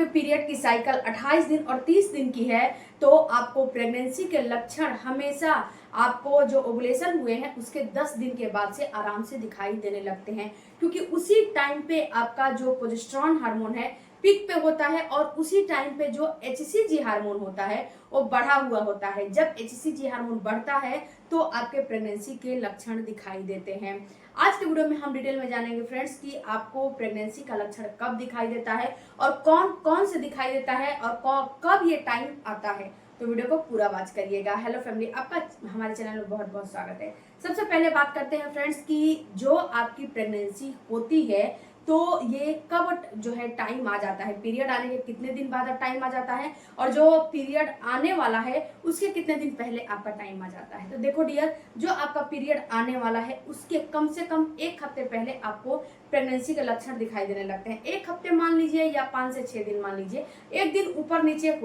आपके पीरियड की साइकिल 28 दिन और 30 दिन की है तो आपको प्रेगनेंसी के लक्षण हमेशा आपको जो ओवुलेशन हुए हैं उसके 10 दिन के बाद से आराम से दिखाई देने लगते हैं, क्योंकि उसी टाइम पे आपका जो प्रोजेस्टेरोन हार्मोन है पीक पे होता है और उसी टाइम पे जो एचसीजी हार्मोन होता है वो बढ़ा हुआ होता है। जब एचसीजी हार्मोन बढ़ता है तो आपके प्रेगनेंसी के लक्षण दिखाई देते हैं। आज के वीडियो में हम डिटेल में जानेंगे फ्रेंड्स कि आपको प्रेगनेंसी का लक्षण कब दिखाई देता है और कौन कौन से दिखाई देता है और कब ये टाइम आता है। तो वीडियो को पूरा वॉच करिएगा। हेलो फैमिली, आपका हमारे चैनल में बहुत बहुत स्वागत है। सबसे पहले बात करते हैं फ्रेंड्स कि जो आपकी प्रेगनेंसी होती है तो ये कब जो है टाइम आ जाता है, पीरियड आने के कितने दिन बाद टाइम आ जाता है और जो पीरियड आने वाला है उसके कितने दिन पहले आपका टाइम आ जाता है। तो देखो डियर, जो आपका पीरियड आने वाला है उसके कम से कम 1 हफ्ते पहले आपको प्रेगनेंसी के लक्षण दिखाई देने लगते हैं। 1 हफ्ते मान लीजिए या 5 से 6 दिन मान लीजिए, एक दिन ऊपर नीचे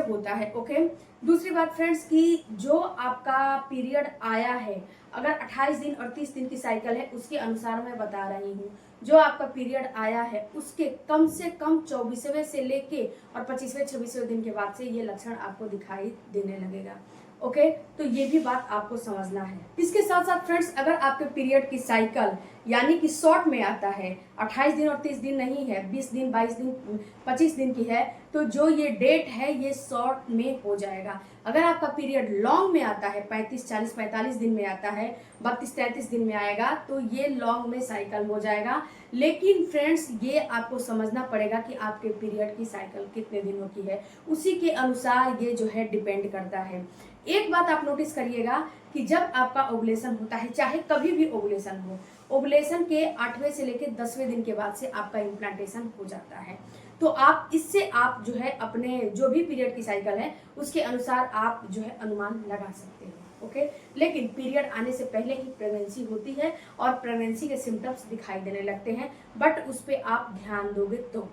होता है। ओके, दूसरी बात फ्रेंड्स कि जो आपका पीरियड आया है, अगर 28 दिन और 30 दिन की साइकिल है उसके अनुसार मैं बता रही हूँ, जो आपका पीरियड आया है उसके कम से कम 24वें से लेके और 25वें 26वें दिन के बाद से ये लक्षण आपको दिखाई देने लगेगा। ओके, तो ये भी बात आपको समझना है। इसके साथ साथ फ्रेंड्स, अगर आपके पीरियड की साइकिल यानी कि शॉर्ट में आता है, 28 दिन और 30 दिन नहीं है, 20 दिन 22 दिन 25 दिन की है, तो जो ये डेट है ये शॉर्ट में हो जाएगा। अगर आपका पीरियड लॉन्ग में आता है, 35 40 45 दिन में आता है, 32 33 दिन में आएगा, तो ये लॉन्ग में साइकिल हो जाएगा। लेकिन फ्रेंड्स, ये आपको समझना पड़ेगा कि आपके पीरियड की साइकिल कितने दिनों की है, उसी के अनुसार ये जो है डिपेंड करता है। एक बात आप नोटिस करिएगा कि जब आपका ओवुलेशन होता है, चाहे कभी भी ओवुलेशन हो, ओवुलेशन के 8वें से लेकर 10वें दिन के बाद से आपका इम्प्लांटेशन हो जाता है। तो आप इससे आप जो है अपने जो भी पीरियड की साइकिल है उसके अनुसार आप जो है अनुमान लगा सकते हैं। ओके, लेकिन पीरियड आने से पहले ही प्रेगनेंसी होती है और प्रेगनेंसी के सिम्टम्स दिखाई देने लगते हैं, बट उस पर आप ध्यान दोगे तो।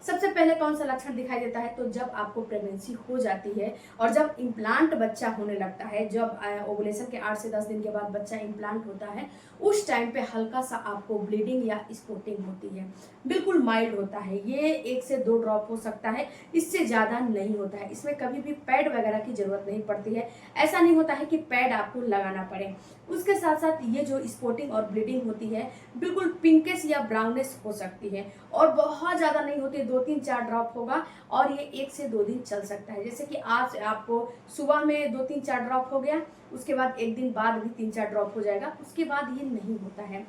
सबसे पहले कौन सा लक्षण दिखाई देता है, तो जब आपको प्रेगनेंसी हो जाती है और जब इम्प्लांट बच्चा होने लगता है, जब ओवुलेशन के 8 से 10 दिन के बाद बच्चा इम्प्लांट होता है, उस टाइम पे हल्का सा आपको ब्लीडिंग या स्पॉटिंग होती है। बिल्कुल माइल्ड होता है, ये 1 से 2 ड्रॉप हो सकता है, इससे ज़्यादा नहीं होता है। इसमें कभी भी पैड वगैरह की जरूरत नहीं पड़ती है, ऐसा नहीं होता है कि पैड आपको लगाना पड़े। उसके साथ साथ ये जो स्पॉटिंग और ब्लीडिंग होती है बिल्कुल पिंकिश या ब्राउनिश हो सकती है और बहुत ज़्यादा नहीं होती, 2-3-4 ड्रॉप होगा और ये 1 से 2 दिन चल सकता है। जैसे कि आज आपको सुबह में 2-3-4 ड्रॉप हो गया, उसके बाद 1 दिन बाद भी 3-4 ड्रॉप हो जाएगा, उसके बाद ये नहीं होता है।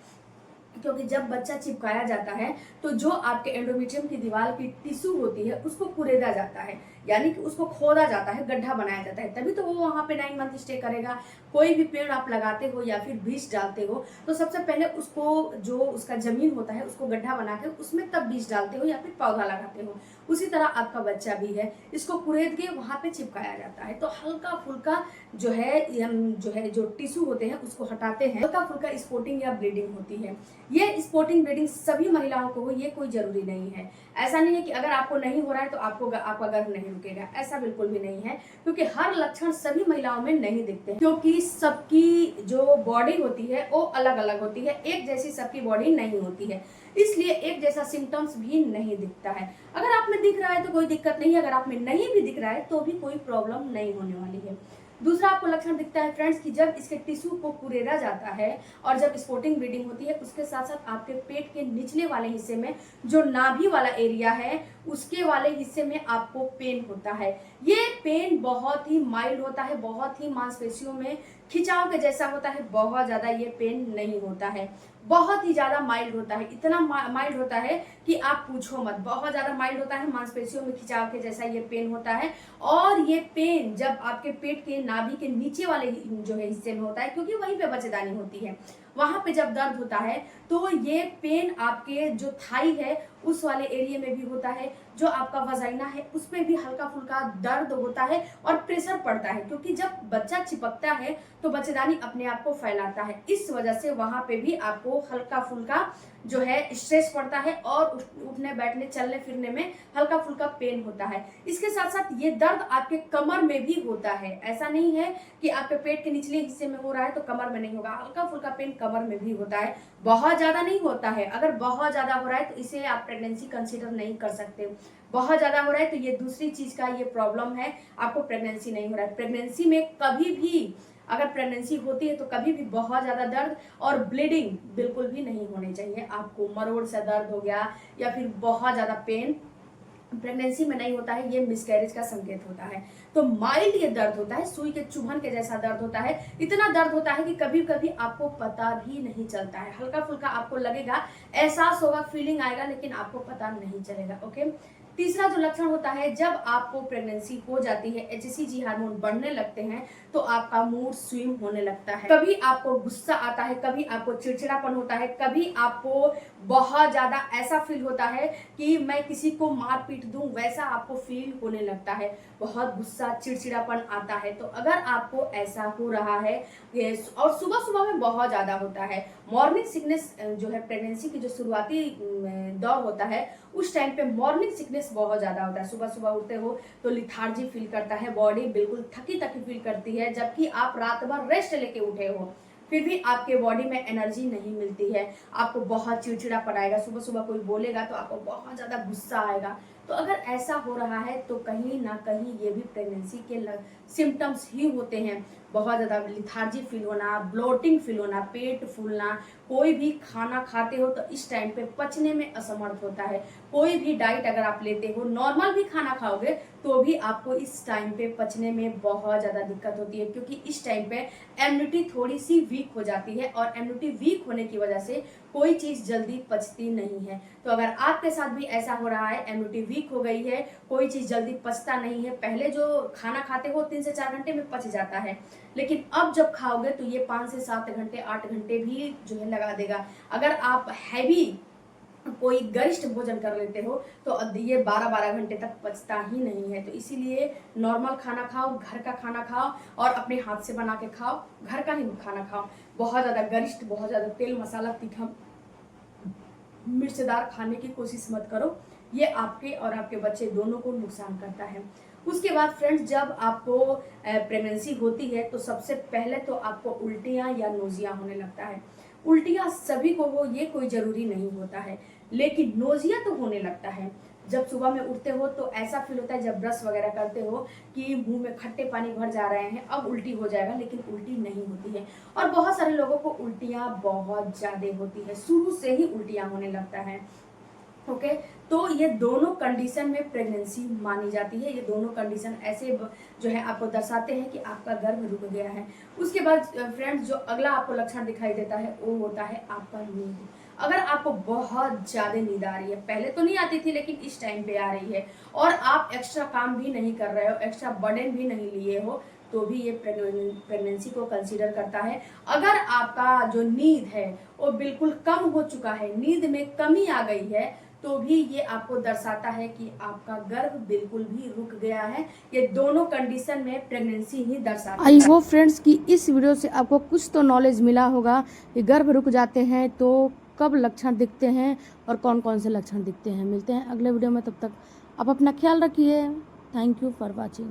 क्योंकि जब बच्चा चिपकाया जाता है तो जो आपके एंडोमेट्रियम की दीवार की टिश्यू होती है उसको कुरेदा जाता है, यानी कि उसको खोदा जाता है, गड्ढा बनाया जाता है, तभी तो वो वहाँ पे 9 मंथ स्टे करेगा। कोई भी पेड़ आप लगाते हो या फिर बीज डालते हो तो सबसे पहले उसको जो उसका जमीन होता है उसको गड्ढा बना के उसमें तब बीज डालते हो या फिर पौधा लगाते हो। उसी तरह आपका बच्चा भी है, इसको कुरेद के वहाँ पे चिपकाया जाता है। तो हल्का फुल्का जो टिश्यू होते हैं उसको हटाते हैं, हल्का फुल्का स्पॉटिंग या ब्लीडिंग होती है। ये स्पॉटिंग ब्लीडिंग सभी महिलाओं को हो, ये कोई जरूरी नहीं है। ऐसा नहीं है कि अगर आपको नहीं हो रहा है तो आपका गर्भ नहीं रुकेगा, ऐसा बिल्कुल भी नहीं है, क्योंकि हर लक्षण सभी महिलाओं में नहीं दिखते हैं, क्योंकि सबकी जो बॉडी होती है वो अलग अलग होती है, एक जैसी सबकी बॉडी नहीं होती है, इसलिए एक जैसा सिम्टम्स भी नहीं दिखता है। अगर आप में दिख रहा है तो कोई दिक्कत नहीं है, अगर आप में नहीं भी दिख रहा है तो भी कोई प्रॉब्लम नहीं होने वाली है। दूसरा आपको लक्षण दिखता है फ्रेंड्स कि जब इसके टिश्यू को कुरेदा जाता है और जब स्पॉटिंग ब्लीडिंग होती है, उसके साथ साथ आपके पेट के निचले वाले हिस्से में जो नाभि वाला एरिया है उसके वाले हिस्से में आपको पेन होता है। ये पेन बहुत ही माइल्ड होता है, बहुत ही मांसपेशियों में खिंचाव के जैसा होता है, बहुत ज्यादा ये पेन नहीं होता है, बहुत ही ज्यादा माइल्ड होता है। इतना माइल्ड होता है कि आप पूछो मत, बहुत ज्यादा माइल्ड होता है, मांसपेशियों में खिंचाव के जैसा ये पेन होता है। और ये पेन जब आपके पेट के नाभि के नीचे वाले जो है हिस्से में होता है, क्योंकि वहीं पे बच्चेदानी होती है, वहां पे जब दर्द होता है तो ये पेन आपके जो थाई है उस वाले एरिया में भी होता है, जो आपका वजाइना है उस पे भी हल्का फुल्का दर्द होता है और प्रेशर पड़ता है, क्योंकि जब बच्चा चिपकता है तो बच्चेदानी अपने आप को फैलाता है, इस वजह से वहां पे भी आपको हल्का फुल्का जो है स्ट्रेस पड़ता है और उठने बैठने चलने फिरने में हल्का फुल्का पेन होता है। इसके साथ साथ ये दर्द आपके कमर में भी होता है। ऐसा नहीं है कि आपके पेट के निचले हिस्से में हो रहा है तो कमर में नहीं होगा, हल्का फुल्का पेन कमर में भी होता है, बहुत ज्यादा नहीं होता है। अगर बहुत ज्यादा हो रहा है तो इसे आप प्रेगनेंसी कंसीडर नहीं कर सकते। बहुत ज्यादा हो रहा है तो ये दूसरी चीज का ये प्रॉब्लम है, आपको प्रेगनेंसी नहीं हो रहा है। प्रेगनेंसी में कभी भी अगर प्रेगनेंसी होती है तो कभी भी बहुत ज्यादा दर्द और ब्लीडिंग बिल्कुल भी नहीं होनी चाहिए। आपको मरोड़ से दर्द हो गया या फिर बहुत ज्यादा पेन प्रेगनेंसी में नहीं होता है, ये मिसकैरेज का संकेत होता है। तो माइल्ड ये दर्द होता है, सुई के चुभन के जैसा दर्द होता है। इतना दर्द होता है कि कभी कभी आपको पता भी नहीं चलता है, हल्का फुल्का आपको लगेगा, एहसास होगा, फीलिंग आएगा, लेकिन आपको पता नहीं चलेगा। ओके। तीसरा जो लक्षण होता है, जब आपको प्रेगनेंसी हो जाती है, HCG हार्मोन बढ़ने लगते हैं तो आपका मूड स्विंग होने लगता है। कभी आपको गुस्सा आता है, कभी आपको चिड़चिड़ापन होता है, कभी आपको बहुत ज्यादा ऐसा फील होता है कि मैं किसी को मार पीट दूं, वैसा आपको फील होने लगता है, बहुत गुस्सा चिड़चिड़ापन आता है। तो अगर आपको ऐसा हो रहा है और सुबह सुबह में बहुत ज्यादा होता है, मॉर्निंग सिकनेस जो है प्रेगनेंसी की जो शुरुआती दौर होता है उस टाइम पे मॉर्निंग सिकनेस बहुत ज्यादा होता है। सुबह सुबह उठते हो तो लिथार्जी फील करता है, बॉडी बिल्कुल थकी थकी फील करती है, जबकि आप रात भर रेस्ट लेके उठे हो, फिर भी आपके बॉडी में एनर्जी नहीं मिलती है, आपको बहुत चिड़चिड़ापन आएगा। सुबह सुबह कोई बोलेगा तो आपको बहुत ज्यादा गुस्सा आएगा। तो अगर ऐसा हो रहा है तो कहीं ना कहीं ये भी प्रेगनेंसी के सिम्टम्स ही होते हैं। बहुत ज्यादा लिथार्जी फील होना, ब्लोटिंग फील होना, पेट फूलना, कोई भी खाना खाते हो तो इस टाइम पे पचने में असमर्थ होता है। कोई भी डाइट अगर आप लेते हो, नॉर्मल भी खाना खाओगे तो भी आपको इस टाइम पे पचने में बहुत ज्यादा दिक्कत होती है, क्योंकि इस टाइम पे इम्यूनिटी थोड़ी सी वीक हो जाती है और इम्यूनिटी वीक होने की वजह से कोई चीज जल्दी पचती नहीं है। तो अगर आपके साथ भी ऐसा हो रहा है, इम्यूनिटी वीक हो गई है, कोई चीज जल्दी पचता नहीं है, पहले जो खाना खाते हो 3 से 4 घंटे में पच जाता है, लेकिन अब जब खाओगे तो ये 5 से 7 घंटे 8 घंटे भी जो है लगा देगा। अगर आप हैवी कोई गरिष्ठ भोजन कर लेते हो तो ये 12-12 घंटे तक पचता ही नहीं है। तो इसीलिए नॉर्मल खाना खाओ, घर का खाना खाओ और अपने हाथ से बना के खाओ, घर का ही खाना खाओ। बहुत ज्यादा गरिष्ठ, बहुत ज्यादा तेल मसाला तीखा मिर्चदार खाने की कोशिश मत करो, ये आपके और आपके बच्चे दोनों को नुकसान करता है। उसके बाद फ्रेंड्स, जब आपको प्रेगनेंसी होती है तो सबसे पहले तो आपको उल्टियां या नोजिया होने लगता है। उल्टियां सभी को हो ये कोई जरूरी नहीं होता है, लेकिन नोजिया तो होने लगता है। जब सुबह में उठते हो तो ऐसा फील होता है, जब ब्रश वगैरह करते हो, कि मुंह में खट्टे पानी भर जा रहे हैं, अब उल्टी हो जाएगा, लेकिन उल्टी नहीं होती है। और बहुत सारे लोगों को उल्टियां बहुत ज्यादा होती है, शुरू से ही उल्टियां होने लगता है। ओके। तो ये दोनों कंडीशन में प्रेगनेंसी मानी जाती है। ये दोनों कंडीशन ऐसे जो है आपको दर्शाते हैं कि आपका गर्भ रुक गया है। उसके बाद फ्रेंड्स, जो अगला आपको लक्षण दिखाई देता है वो होता है आपका नींद। अगर आपको बहुत ज्यादा नींद आ रही है, पहले तो नहीं आती थी लेकिन इस टाइम पे आ रही है, और आप एक्स्ट्रा काम भी नहीं कर रहे हो, एक्स्ट्रा बर्डन भी नहीं लिए हो, तो भी ये प्रेगनेंसी को कंसीडर करता है। अगर आपका जो नींद है वो बिल्कुल कम हो चुका है, नींद में कमी आ गई है, तो भी ये आपको दर्शाता है कि आपका गर्भ बिल्कुल भी रुक गया है। ये दोनों कंडीशन में प्रेगनेंसी ही दर्शाता है। आई होप फ्रेंड्स कि इस वीडियो से आपको कुछ तो नॉलेज मिला होगा कि गर्भ रुक जाते हैं तो कब लक्षण दिखते हैं और कौन कौन से लक्षण दिखते हैं। मिलते हैं अगले वीडियो में, तब तक आप अपना ख्याल रखिए। Thank you for watching.